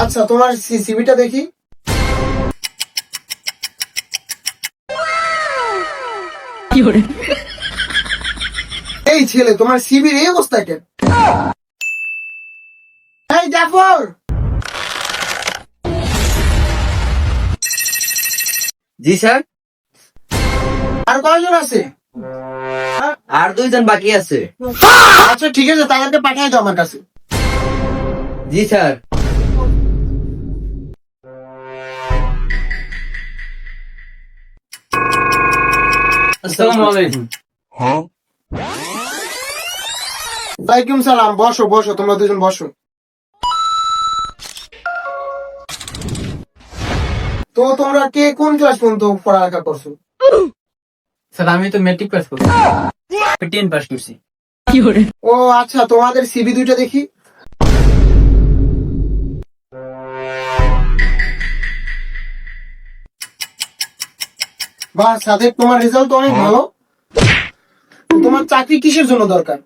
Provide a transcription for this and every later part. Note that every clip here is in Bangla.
আচ্ছা, তোমার সিভিটা দেখি। এই ছেলে, তোমার সিভির এই অবস্থা কেন? এই জাফর, জি স্যার, আর কয়জন আছে? আর 2 জন বাকি আছে। আচ্ছা ঠিক আছে, তাদেরকে পাঠিয়ে দাও আমার কাছে। জি স্যার। আসসালামু আলাইকুম। ওয়ালাইকুম সালাম। বসো বসো, তোমরা দুজন বসো। তো তোমরা কে কোন ক্লাস পর্যন্ত পড়ালেখা করছো? স্যার আমি তো মেট্রিক পাস করছি, 10 পাস করছি। ও আচ্ছা, তোমাদের সিভি দুইটা দেখি। বাহ সাথে, তোমার রেজাল্ট তো অনেক ভালো। তো তোমার চাকরি কিসের জন্য দরকার?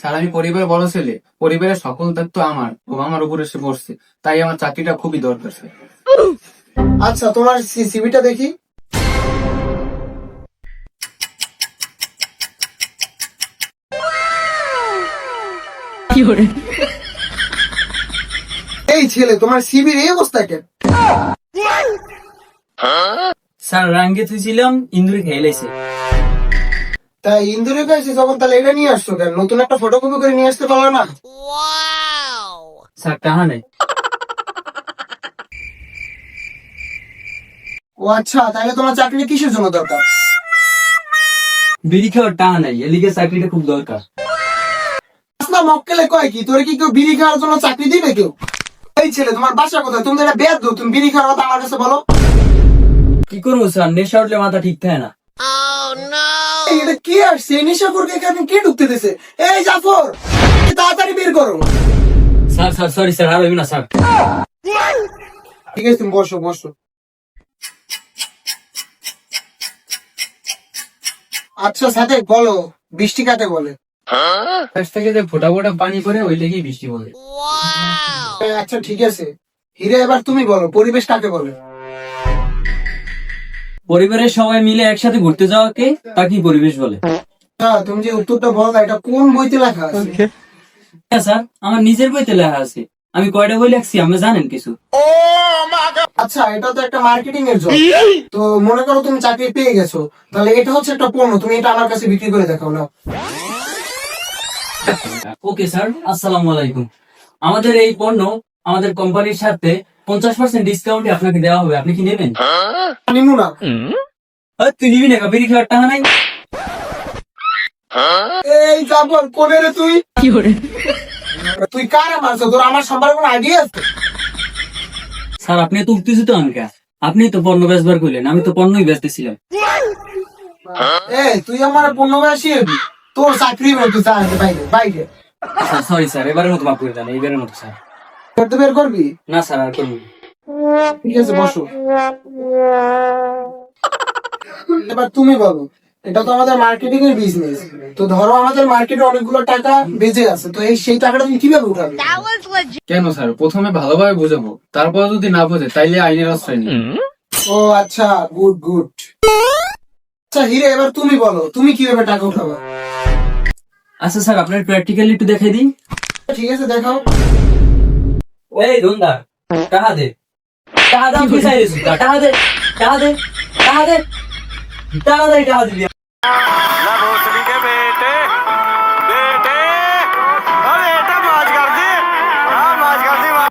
স্যার আমি পরিবারের বড় ছেলে, পরিবারের সকল দায়িত্ব আমার উপর এসে পড়ছে, তাই আমার চাকরিটা খুবই দরকার স্যার। আচ্ছা, তোমার সিভিটা দেখি। এই ছেলে, তোমার সিভির এই অবস্থা কেন? স্যার রাঙ্গে ছিলাম, ইন্দুরে খেয়ে লাইছে। তাই ইন্দুরে কাছে যখন, তাহলে এটা নিয়ে আসছো কেন? নতুন একটা ফটোকপি করে নিয়ে আসতে পারলো না? স্যার টাহা নেই। ও আচ্ছা, তাহলে তোমার চাকরি কিসের জন্য দরকার? বিড়ি খাওয়ার টাহা নেই, এলিগে চাকরিটা খুব দরকার। না মক্কেলে কয় কি, তোরে কি কেউ বিড়ি খাওয়ার জন্য চাকরি দিবে কেউ? এই ছেলে, তোমার বাসা কোথায়? তুমি তো এটা বেদ দো, তুমি বিড়ি খাওয়ার কথা আমার কাছে বলো। কি করবো স্যার, নেশা উঠলে মাথা ঠিক থাকে না। এই, এটা কি আসছে? এই নেশাখোরকে এখানে কে ঢুকতে দিছে? এই জাফর, তাড়াতাড়ি বের করো। স্যার স্যার সরি স্যার, আর হইবে না স্যার। ঠিক আছে, তুমি বসো বসো। আচ্ছা সাথে বলো, বৃষ্টি কাকে বলে? কাছ থেকে যে ফোটা ফোটা পানি পড়ে ওই লেগেই বৃষ্টি বলে। আচ্ছা ঠিক আছে, হিরে এবার তুমি বলো, পরিবেশ কাকে বলে? পরিবারের সবাই মিলে একসাথে ঘুরতে যাওয়াকে তাকেই পরিবেশ বলে। হ্যাঁ, তুমি যে উত্তরটা বলো, এটা কোন বইতে লেখা আছে? হ্যাঁ স্যার, আমার নিজের বইতে লেখা আছে। আমি কয়টা বই লেখছি আপনি জানেন কিছু? আচ্ছা, এটা তো একটা মার্কেটিং এর জব। তো মনে করো তুমি চাকরি পেয়ে গেছো, তাহলে এটা হচ্ছে একটা পণ্য, তুমি এটা আমার কাছে বিক্রি করে দেখাও না। ওকে স্যার, আসসালামু আলাইকুম। আমাদের এই পণ্য আমাদের কোম্পানির সাথে 50% ডিসকাউন্টে আপনাকে দেওয়া হবে, আপনি কি নেবেন? নিমু না। তুই নিবি না, বিড়ি খাওয়ার টাকা নাই। এই জাফর, কোনে রে তুই? তুই কারে মারছো? তোর আমার সম্পর্কে কোনো আইডিয়া আছে? স্যার আপনি তো উত্তেজিত আমাকে, আপনি তো পণ্য বেচবার করলেন, আমি তো পণ্যই বেচতেছিলাম। এই, তুই আমার পণ্য বেশি হবি, তোর চাকরি হবে, তুই চাকরি বাইরে বাইরে। সরি স্যার, এবারের মতো মাফ করে দেন, এইবারের মতো স্যার। করতে বের করবি? না স্যার, আর করবো না। ঠিক আছে, বসো। এবার তুমি বলো, এটা তো আমাদের মার্কেটিং এর বিজনেস। তো ধরো আমাদের মার্কেটে অনেকগুলো টাকা বেঁচে আছে, তো সেই টাকাটা তুমি কিভাবে উঠাবে? কেন স্যার, প্রথমে ভালোভাবে বোঝাবো, তারপর যদি না বোঝে তাইলে আইনের আশ্রয় নিই। ও আচ্ছা, গুড গুড। আচ্ছা হিরে, এবার তুমি বলো, তুমি কিভাবে টাকা উঠাবে? আচ্ছা স্যার, আপনার প্র্যাকটিক্যালি একটু দেখাই দিন। ঠিক আছে, দেখাও। এই ধন্দা, টাকা দে, টাকা দাম কি চাইছিস? টাকা দে, টাকা দে, টাকা দে, টাকা দে, টাকা দিবি।